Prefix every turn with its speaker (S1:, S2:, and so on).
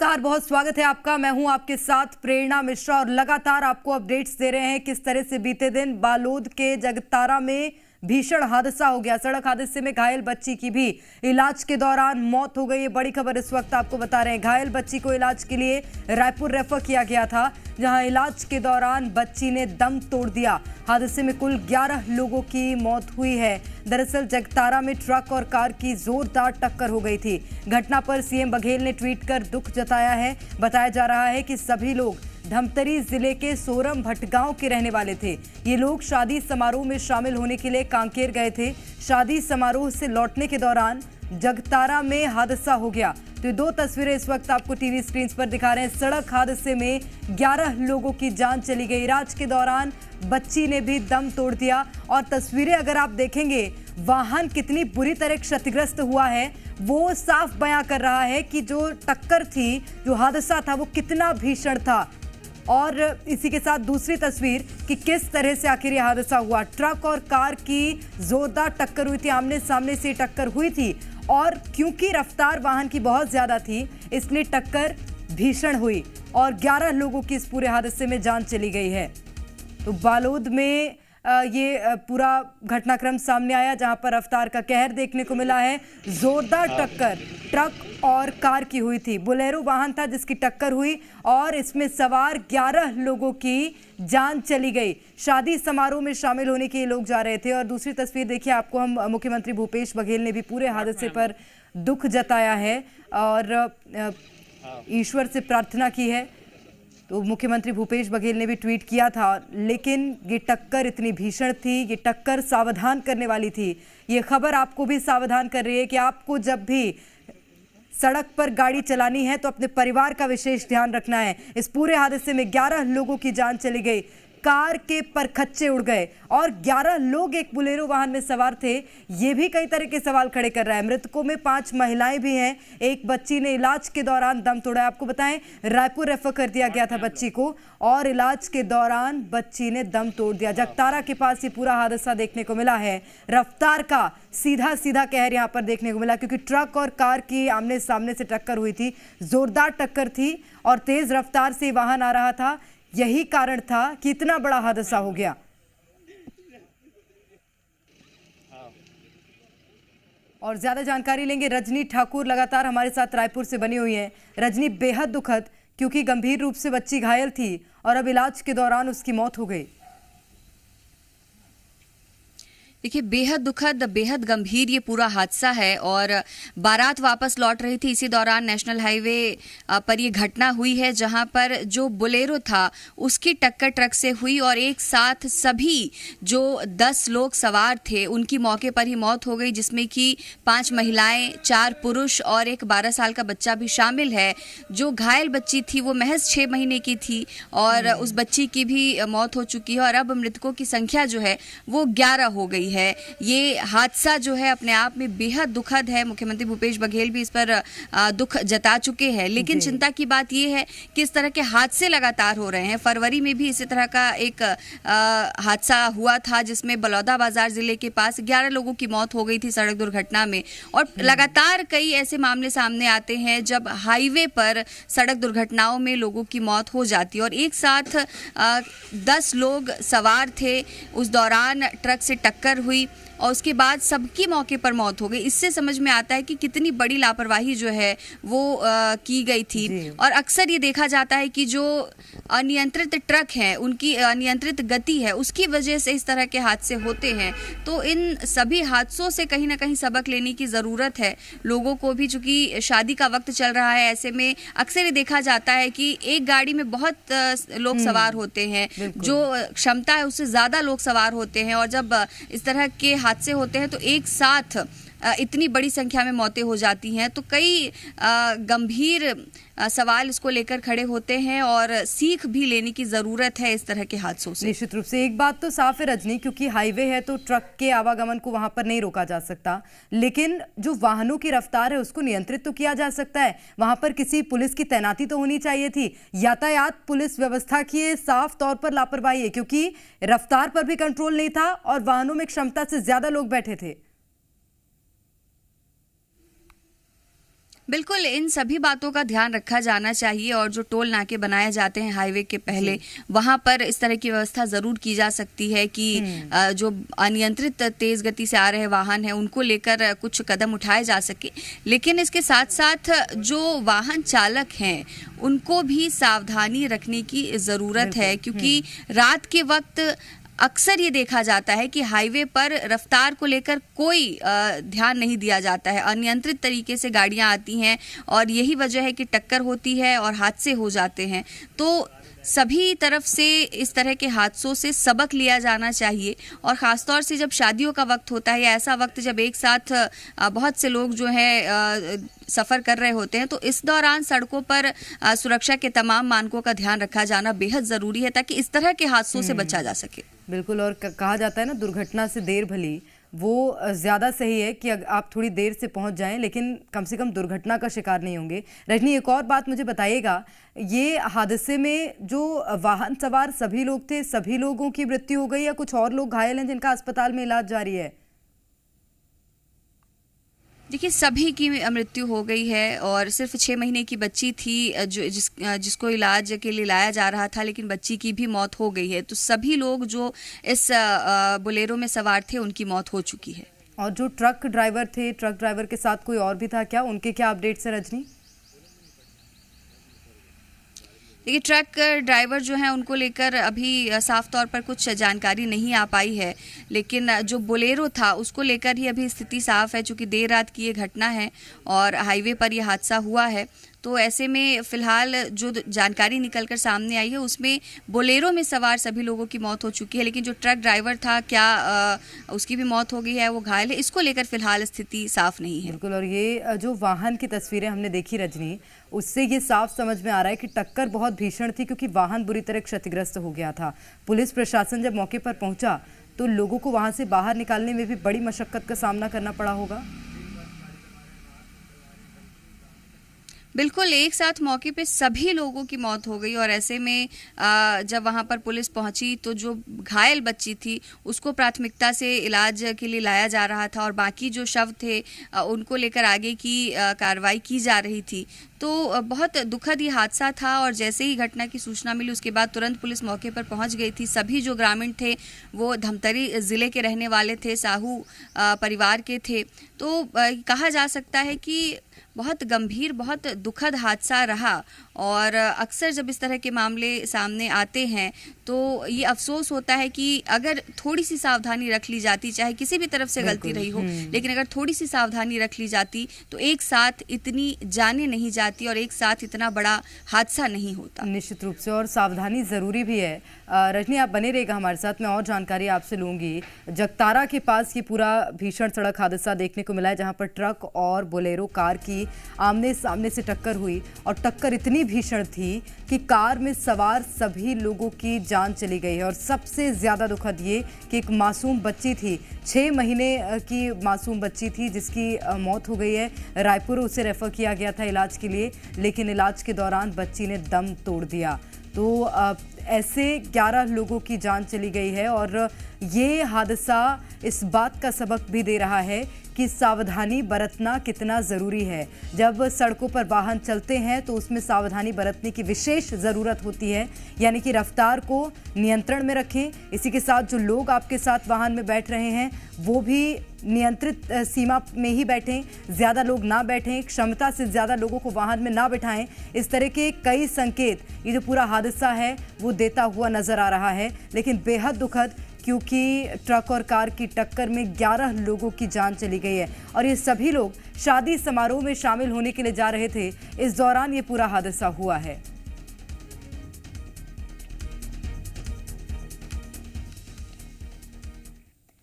S1: नमस्कार, बहुत स्वागत है आपका। मैं हूं आपके साथ प्रेरणा मिश्रा और लगातार आपको अपडेट्स दे रहे हैं किस तरह से बीते दिन बालोद के जगतारा में भीषण हादसा हो गया। सड़क हादसे में घायल बच्ची की भी इलाज के दौरान मौत हो गई। ये बड़ी खबर इस वक्त आपको बता रहे हैं। घायल बच्ची को इलाज के लिए रायपुर रेफर किया गया था, जहां इलाज के दौरान बच्ची ने दम तोड़ दिया। हादसे में कुल 11 लोगों की मौत हुई है। दरअसल जगतारा में ट्रक और कार की जोरदार टक्कर हो गई थी। घटना पर सीएम बघेल ने ट्वीट कर दुख जताया है। बताया जा रहा है कि सभी लोग धमतरी जिले के सोरम भटगांव के रहने वाले थे। ये लोग शादी समारोह में शामिल होने के लिए कांकेर गए थे। शादी समारोह से लौटने के दौरान जगतारा में हादसा हो गया। तो ये दो तस्वीरें इस वक्त आपको टीवी स्क्रीन पर दिखा रहे हैं। सड़क हादसे में 11 लोगों की जान चली गई। इलाज के दौरान बच्ची ने भी दम तोड़ दिया। और तस्वीरें अगर आप देखेंगे, वाहन कितनी बुरी तरह क्षतिग्रस्त हुआ है वो साफ बयां कर रहा है कि जो टक्कर थी, जो हादसा था, वो कितना भीषण था। और इसी के साथ दूसरी तस्वीर कि किस तरह से आखिर यह हादसा हुआ। ट्रक और कार की जोरदार टक्कर हुई थी, आमने सामने से टक्कर हुई थी। और क्योंकि रफ्तार वाहन की बहुत ज्यादा थी, इसलिए टक्कर भीषण हुई और 11 लोगों की इस पूरे हादसे में जान चली गई है। तो बालोद में ये पूरा घटनाक्रम सामने आया, जहां पर रफ्तार का कहर देखने को मिला है। जोरदार टक्कर ट्रक और कार की हुई थी। बोलेरो वाहन था जिसकी टक्कर हुई और इसमें सवार 11 लोगों की जान चली गई। शादी समारोह में शामिल होने के लिए लोग जा रहे थे। और दूसरी तस्वीर देखिए, आपको हम मुख्यमंत्री भूपेश बघेल ने भी पूरे हादसे पर दुख जताया है और ईश्वर से प्रार्थना की है। तो मुख्यमंत्री भूपेश बघेल ने भी ट्वीट किया था। लेकिन ये टक्कर इतनी भीषण थी, ये टक्कर सावधान करने वाली थी। ये खबर आपको भी सावधान कर रही है कि आपको जब भी सड़क पर गाड़ी चलानी है तो अपने परिवार का विशेष ध्यान रखना है। इस पूरे हादसे में 11 लोगों की जान चली गई, कार के परखच्चे उड़ गए और 11 लोग एक बोलेरो वाहन में सवार थे। ये भी कई तरह के सवाल खड़े कर रहा है। मृतकों में 5 महिलाएं भी हैं। एक बच्ची ने इलाज के दौरान दम तोड़ा। आपको बताएं, रायपुर रेफर कर दिया गया था बच्ची को और इलाज के दौरान बच्ची ने दम तोड़ दिया। जगतारा के पास ये पूरा हादसा देखने को मिला है। रफ्तार का सीधा सीधा कहर यहाँ पर देखने को मिला, क्योंकि ट्रक और कार की आमने सामने से टक्कर हुई थी। जोरदार टक्कर थी और तेज रफ्तार से वाहन आ रहा था। यही कारण था कि इतना बड़ा हादसा हो गया। और ज्यादा जानकारी लेंगे। रजनी ठाकुर लगातार हमारे साथ रायपुर से बनी हुई हैं। रजनी, बेहद दुखद, क्योंकि गंभीर रूप से बच्ची घायल थी और अब इलाज के दौरान उसकी मौत हो गई।
S2: देखिए, बेहद दुखद, बेहद गंभीर ये पूरा हादसा है। और बारात वापस लौट रही थी, इसी दौरान नेशनल हाईवे पर ये घटना हुई है, जहां पर जो बोलेरो था उसकी टक्कर ट्रक से हुई और एक साथ सभी जो 10 लोग सवार थे उनकी मौके पर ही मौत हो गई, जिसमें कि 5 महिलाएं, 4 पुरुष और एक 12 साल का बच्चा भी शामिल है। जो घायल बच्ची थी वो महज 6 महीने की थी और उस बच्ची की भी मौत हो चुकी है और अब मृतकों की संख्या जो है वो 11 हो गई है। ये हादसा जो है अपने आप में बेहद दुखद है। मुख्यमंत्री भूपेश बघेल भी इस पर दुख जता चुके हैं। लेकिन चिंता की बात ये है कि इस तरह के हादसे लगातार हो रहे हैं। फरवरी में भी इसी तरह का एक हादसा हुआ था, जिसमें बलौदा बाजार जिले के पास 11 लोगों की मौत हो गई थी सड़क दुर्घटना में। और लगातार कई ऐसे मामले सामने आते हैं जब हाईवे पर सड़क दुर्घटनाओं में लोगों की मौत हो जाती है। और एक साथ 10 लोग सवार थे, उस दौरान ट्रक से टक्कर हुई और उसके बाद सबकी मौके पर मौत हो गई। इससे समझ में आता है कि कितनी बड़ी लापरवाही जो है वो की गई थी। और अक्सर ये देखा जाता है कि जो अनियंत्रित ट्रक हैं, उनकी अनियंत्रित गति है, उसकी वजह से इस तरह के हादसे होते हैं। तो इन सभी हादसों से कहीं ना कहीं सबक लेने की ज़रूरत है लोगों को भी। चूँकि शादी का वक्त चल रहा है, ऐसे में अक्सर ये देखा जाता है कि एक गाड़ी में बहुत लोग सवार होते हैं, जो क्षमता है उससे ज़्यादा लोग सवार होते हैं। और जब इस तरह के हादसे होते हैं तो एक साथ इतनी बड़ी संख्या में मौतें हो जाती हैं। तो कई गंभीर सवाल इसको लेकर खड़े होते हैं और सीख भी लेने की ज़रूरत है इस तरह के हादसों से।
S1: निश्चित रूप से एक बात तो साफ है रजनी, क्योंकि हाईवे है तो ट्रक के आवागमन को वहां पर नहीं रोका जा सकता, लेकिन जो वाहनों की रफ्तार है उसको नियंत्रित तो किया जा सकता है। वहां पर किसी पुलिस की तैनाती तो होनी चाहिए थी। यातायात पुलिस व्यवस्था की साफ तौर पर लापरवाही है, क्योंकि रफ्तार पर भी कंट्रोल नहीं था और वाहनों में क्षमता से ज्यादा लोग बैठे थे।
S2: बिल्कुल, इन सभी बातों का ध्यान रखा जाना चाहिए और जो टोल नाके बनाए जाते हैं हाईवे के पहले, वहां पर इस तरह की व्यवस्था जरूर की जा सकती है कि जो अनियंत्रित तेज गति से आ रहे वाहन हैं उनको लेकर कुछ कदम उठाए जा सके। लेकिन इसके साथ साथ जो वाहन चालक हैं उनको भी सावधानी रखने की ज़रूरत है, क्योंकि रात के वक्त अक्सर ये देखा जाता है कि हाईवे पर रफ्तार को लेकर कोई ध्यान नहीं दिया जाता है। अनियंत्रित तरीके से गाड़ियां आती हैं और यही वजह है कि टक्कर होती है और हादसे हो जाते हैं। तो सभी तरफ से इस तरह के हादसों से सबक लिया जाना चाहिए और ख़ासतौर से जब शादियों का वक्त होता है या ऐसा वक्त जब एक साथ बहुत से लोग जो है सफ़र कर रहे होते हैं, तो इस दौरान सड़कों पर सुरक्षा के तमाम मानकों का ध्यान रखा जाना बेहद ज़रूरी है ताकि इस तरह के हादसों से बचा जा सके।
S1: बिल्कुल, और कहा जाता है ना, दुर्घटना से देर भली, वो ज़्यादा सही है कि आप थोड़ी देर से पहुंच जाएं लेकिन कम से कम दुर्घटना का शिकार नहीं होंगे। रजनी, एक और बात मुझे बताइएगा, ये हादसे में जो वाहन सवार सभी लोग थे, सभी लोगों की मृत्यु हो गई या कुछ और लोग घायल हैं जिनका अस्पताल में इलाज जारी है?
S2: देखिए, सभी की मृत्यु हो गई है और सिर्फ 6 महीने की बच्ची थी जिसको इलाज के लिए लाया जा रहा था, लेकिन बच्ची की भी मौत हो गई है। तो सभी लोग जो इस बोलेरो में सवार थे उनकी मौत हो चुकी है।
S1: और जो ट्रक ड्राइवर थे, ट्रक ड्राइवर के साथ कोई और भी था क्या? उनके क्या अपडेट्स है रजनी?
S2: देखिए, ट्रक ड्राइवर जो हैं उनको लेकर अभी साफ तौर पर कुछ जानकारी नहीं आ पाई है, लेकिन जो बोलेरो था उसको लेकर ही अभी स्थिति साफ है, चूँकि देर रात की ये घटना है और हाईवे पर ये हादसा हुआ है। तो ऐसे में फ़िलहाल जो जानकारी निकलकर सामने आई है उसमें बोलेरो में सवार सभी लोगों की मौत हो चुकी है, लेकिन जो ट्रक ड्राइवर था क्या उसकी भी मौत हो गई है, वो घायल है, इसको लेकर फ़िलहाल स्थिति साफ नहीं है।
S1: बिल्कुल, और ये जो वाहन की तस्वीरें हमने देखी रजनी, उससे ये साफ समझ में आ रहा है कि टक्कर बहुत भीषण थी क्योंकि वाहन बुरी तरह क्षतिग्रस्त हो गया था। पुलिस प्रशासन जब मौके पर पहुंचा तो लोगों को वहां से बाहर निकालने में भी बड़ी मशक्कत का सामना करना पड़ा होगा।
S2: बिल्कुल, एक साथ मौके पे सभी लोगों की मौत हो गई और ऐसे में जब वहाँ पर पुलिस पहुँची तो जो घायल बच्ची थी उसको प्राथमिकता से इलाज के लिए लाया जा रहा था और बाकी जो शव थे उनको लेकर आगे की कार्रवाई की जा रही थी। तो बहुत दुखद ये हादसा था और जैसे ही घटना की सूचना मिली उसके बाद तुरंत पुलिस मौके पर पहुंच गई थी। सभी जो ग्रामीण थे वो धमतरी ज़िले के रहने वाले थे, साहू परिवार के थे। तो कहा जा सकता है कि बहुत गंभीर, बहुत दुखद हादसा रहा और अक्सर जब इस तरह के मामले सामने आते हैं तो ये अफसोस होता है कि अगर थोड़ी सी सावधानी रख ली जाती, चाहे किसी भी तरफ से गलती रही हो, लेकिन अगर थोड़ी सी सावधानी रख ली जाती तो एक साथ इतनी जानें नहीं जाती और एक साथ इतना बड़ा हादसा नहीं होता।
S1: निश्चित रूप से, और सावधानी ज़रूरी भी है। रजनी, आप बने रहेगा हमारे साथ, मैं और जानकारी आपसे लूँगी। जगतारा के पास ये पूरा भीषण सड़क हादसा देखने को मिला है जहाँ पर ट्रक और बोलेरो कार की आमने सामने से टक्कर हुई और टक्कर इतनी भीषण थी कि कार में सवार सभी लोगों की जान चली गई है। और सबसे ज़्यादा दुखद ये कि एक मासूम बच्ची थी, 6 महीने की मासूम बच्ची थी जिसकी मौत हो गई है। रायपुर उसे रेफर किया गया था इलाज के लिए, लेकिन इलाज के दौरान बच्ची ने दम तोड़ दिया। तो ऐसे 11 लोगों की जान चली गई है और ये हादसा इस बात का सबक भी दे रहा है कि सावधानी बरतना कितना ज़रूरी है। जब सड़कों पर वाहन चलते हैं तो उसमें सावधानी बरतने की विशेष ज़रूरत होती है, यानी कि रफ्तार को नियंत्रण में रखें। इसी के साथ जो लोग आपके साथ वाहन में बैठ रहे हैं वो भी नियंत्रित सीमा में ही बैठें, ज़्यादा लोग ना बैठें, क्षमता से ज़्यादा लोगों को वाहन में ना बिठाएं। इस तरह के कई संकेत ये जो पूरा हादसा है वो देता हुआ नज़र आ रहा है, लेकिन बेहद दुखद, क्योंकि ट्रक और कार की टक्कर में 11 लोगों की जान चली गई है और ये सभी लोग शादी समारोह में शामिल होने के लिए जा रहे थे। इस दौरान ये पूरा हादसा हुआ है।